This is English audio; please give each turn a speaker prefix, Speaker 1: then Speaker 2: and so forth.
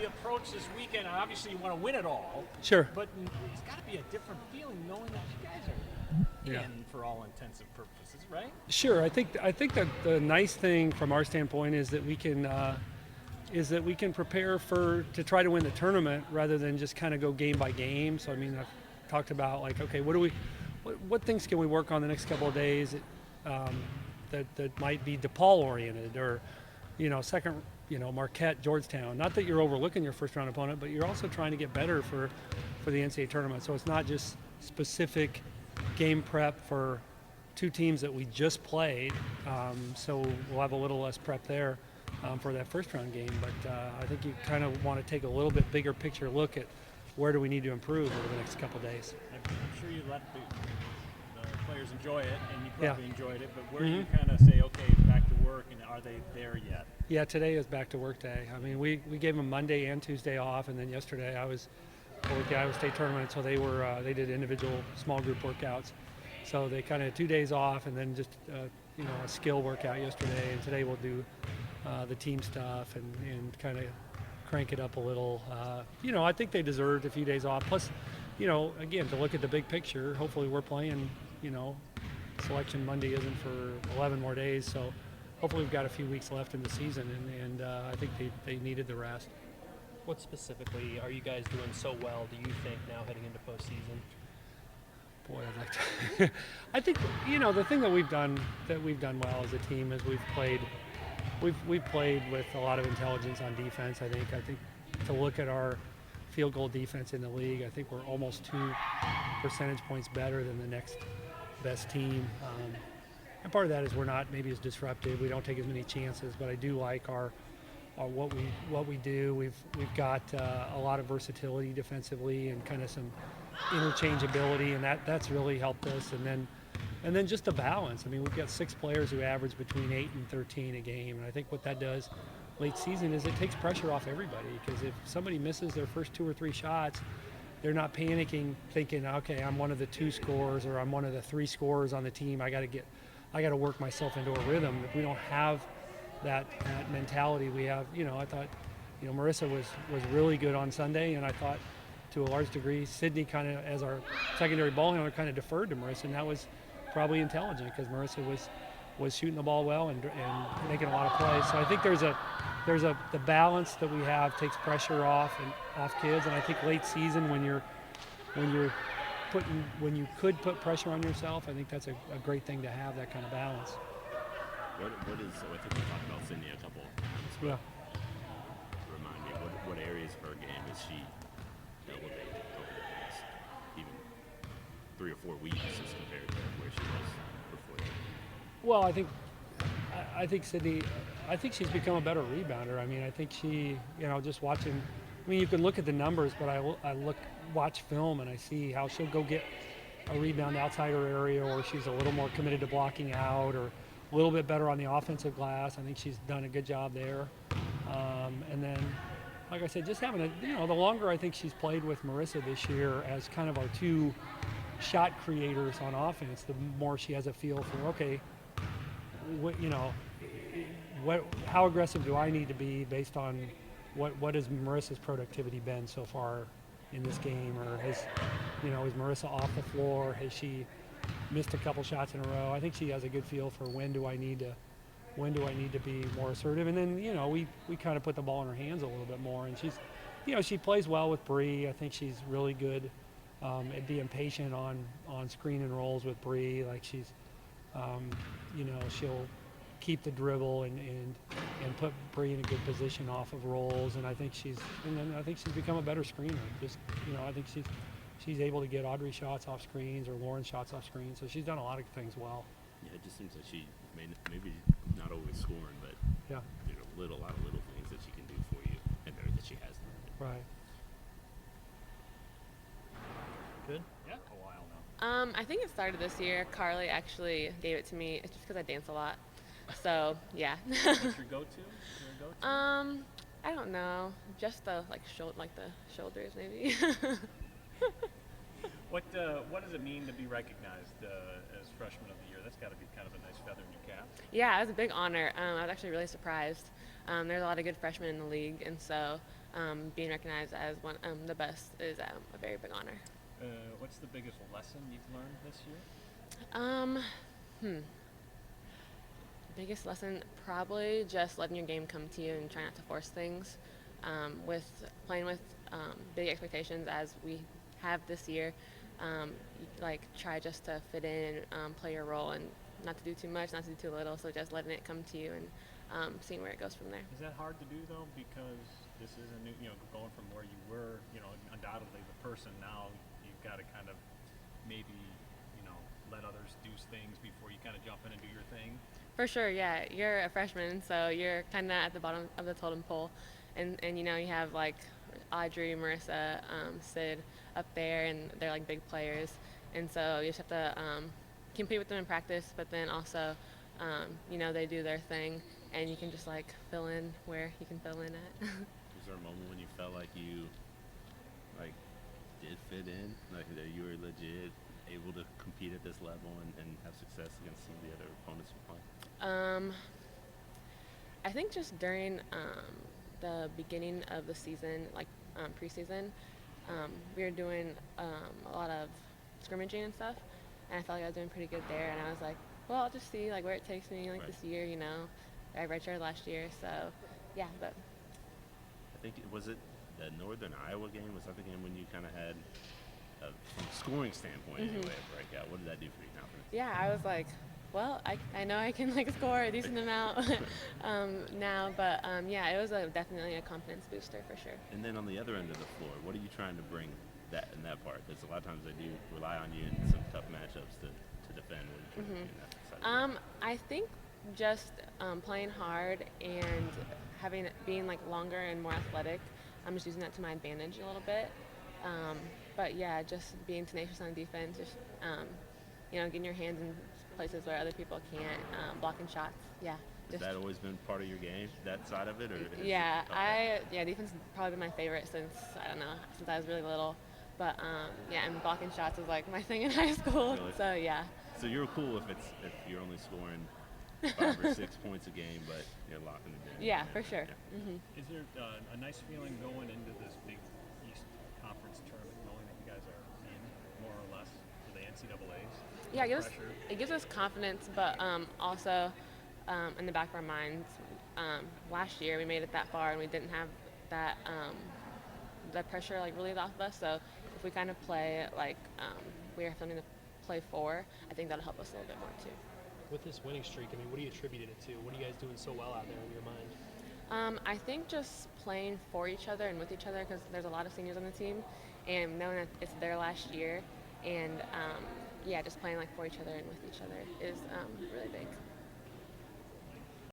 Speaker 1: the approach this weekend? Obviously, you want to win it all.
Speaker 2: Sure.
Speaker 1: But it's got to be a different feeling knowing that you guys are in for all intents and purposes, right?
Speaker 2: Sure. I think that the nice thing from our standpoint is that we can prepare to try to win the tournament rather than just kind of go game by game. So I mean, I've talked about like, okay, what things can we work on the next couple of days that might be DePaul oriented, or second, Marquette, Georgetown. Not that you're overlooking your first round opponent, but you're also trying to get better for the NCAA tournament. So it's not just specific game prep for two teams that we just played. So we'll have a little less prep there for that first round game. But I think you kind of want to take a little bit bigger picture look at where do we need to improve over the next couple of days.
Speaker 1: I'm sure you let the players enjoy it, and you probably enjoyed it, but where do you
Speaker 2: Mm-hmm.
Speaker 1: kind of say, okay, back to work, and are they there yet?
Speaker 2: Yeah, today is back to work day. I mean, we gave them Monday and Tuesday off, and then yesterday I was with the Iowa State tournament, so they did individual small group workouts. So they kind of had 2 days off, and then just a skill workout yesterday, and today we'll do the team stuff and kind of crank it up a little. I think they deserved a few days off. Plus, again, to look at the big picture, hopefully we're playing, selection Monday isn't for 11 more days, so hopefully we've got a few weeks left in the season, and I think they needed the rest.
Speaker 3: What specifically are you guys doing so well, do you think, now heading into postseason?
Speaker 2: Boy, I'd like to. I think the thing that we've done well as a team is we've played with a lot of intelligence on defense. I think to look at our field goal defense in the league, I think we're almost 2 percentage points better than the next best team. And part of that is we're not maybe as disruptive. We don't take as many chances, but I do like our what we do. We've got a lot of versatility defensively and kind of some interchangeability, and that's really helped us. And then just the balance. I mean, we've got 6 players who average between 8 and 13 a game, and I think what that does late season is it takes pressure off everybody, because if somebody misses their first 2 or 3 shots, they're not panicking, thinking, okay, I'm one of the 2 scorers or I'm one of the 3 scorers on the team. I got to work myself into a rhythm. If we don't have that mentality, we have, I thought, Marissa was really good on Sunday, and I thought to a large degree, Sydney kind of, as our secondary ball handler, kind of deferred to Marissa, and that was probably intelligent because Marissa was shooting the ball well and making a lot of plays. So I think the balance that we have takes pressure off kids, and I think late season when you could put pressure on yourself, I think that's a great thing to have, that kind of balance.
Speaker 4: I think we talked about Sydney a couple of times.
Speaker 2: Yeah.
Speaker 4: Remind me, what areas of her game is she elevated over the past even 3 or 4 weeks as compared to where she was before that?
Speaker 2: Well, I think Sydney, I think she's become a better rebounder. I mean, I think she, just watching, I mean, you can look at the numbers, but I watch film and I see how she'll go get a rebound outside her area, or she's a little more committed to blocking out, or a little bit better on the offensive glass. I think she's done a good job there. And then, like I said, just having the longer I think she's played with Marissa this year as kind of our 2 shot creators on offense, the more she has a feel for, okay, how aggressive do I need to be based on what has Marissa's productivity been so far in this game, or is Marissa off the floor? Has she missed a couple shots in a row? I think she has a good feel for when do I need to be more assertive, and then we kind of put the ball in her hands a little bit more, and she plays well with Bree. I think she's really good at being patient on screen and rolls with Bree. Like she's she'll keep the dribble and put Bree in a good position off of rolls, and I think she's become a better screener. I think she's able to get Audrey shots off screens or Lauren shots off screens, so she's done a lot of things well.
Speaker 4: Yeah, it just seems like she maybe not always scoring, but
Speaker 2: yeah,
Speaker 4: a lot of little things that she can do for you, and that she has done.
Speaker 2: Right.
Speaker 3: Good?
Speaker 1: Yeah, a while now.
Speaker 5: I think it started this year. Carly actually gave it to me. It's just because I dance a lot. So, yeah.
Speaker 1: What's your go-to?
Speaker 5: I don't know. Just the shoulders maybe.
Speaker 1: What does it mean to be recognized as freshman of the year? That's got to be kind of a nice feather in your cap.
Speaker 5: Yeah, it was a big honor. I was actually really surprised. There's a lot of good freshmen in the league, and so being recognized as one the best is a very big honor.
Speaker 1: What's the biggest lesson you've learned this year?
Speaker 5: Biggest lesson, probably just letting your game come to you and trying not to force things. With playing with big expectations as we have this year, like try just to fit in, play your role, and not to do too much, not to do too little. So just letting it come to you and seeing where it goes from there.
Speaker 1: Is that hard to do though? Because this is a new, going from where you were, undoubtedly the person, now you've got to kind of maybe, let others do things before you kind of jump in and do your thing.
Speaker 5: For sure, yeah. You're a freshman, so you're kind of at the bottom of the totem pole, and you have like Audrey, Marissa, Sid up there, and they're like big players, and so you just have to compete with them in practice, but then also, they do their thing, and you can just like fill in where you can fill in at.
Speaker 4: Was there a moment when you felt like you did fit in, like that you were legit able to compete at this level and have success against some of the other opponents you played?
Speaker 5: I think just during the beginning of the season, like preseason, we were doing a lot of scrimmaging and stuff, and I felt like I was doing pretty good there. And I was like, well, I'll just see like where it takes me
Speaker 4: Right.
Speaker 5: this year. I redshirted last year, so yeah. But
Speaker 4: I think was it the Northern Iowa game? Was that the game when you kind of had, from a scoring standpoint anyway, a breakout? What did that do for your confidence?
Speaker 5: yeah, I was like, well, I know I can like score a decent amount now, but yeah, it was definitely a confidence booster for sure.
Speaker 4: And then on the other end of the floor, what are you trying to bring in that part? Because a lot of times they do rely on you in some tough matchups to defend. What are you trying to do in that side?
Speaker 5: I think just playing hard and being like longer and more athletic. I'm just using that to my advantage a little bit. But yeah, just being tenacious on defense, just getting your hands in places where other people can't, blocking shots. Yeah.
Speaker 4: Has that always been part of your game, that side of it, or?
Speaker 5: Yeah, defense has probably been my favorite since I was really little. But yeah, and blocking shots was like my thing in high school.
Speaker 4: Really?
Speaker 5: So yeah.
Speaker 4: So you're cool if you're only scoring 5 or 6 points a game, but you're locking it down.
Speaker 5: Yeah, for sure.
Speaker 4: Yeah.
Speaker 5: Mm-hmm.
Speaker 1: Is there a nice feeling going into this big East Conference tournament, knowing that you guys are in more or less for the NCAAs?
Speaker 5: Yeah,
Speaker 1: Pressure.
Speaker 5: it gives us confidence, but also in the back of our minds, last year we made it that far and we didn't have that that pressure like relieved off of us. So if we kind of play like we are something to play for, I think that'll help us a little bit more too.
Speaker 3: With this winning streak, what do you attribute it to? What are you guys doing so well out there in your mind?
Speaker 5: I think just playing for each other and with each other, because there's a lot of seniors on the team, and knowing that it's their last year, and yeah, just playing like for each other and with each other is really big.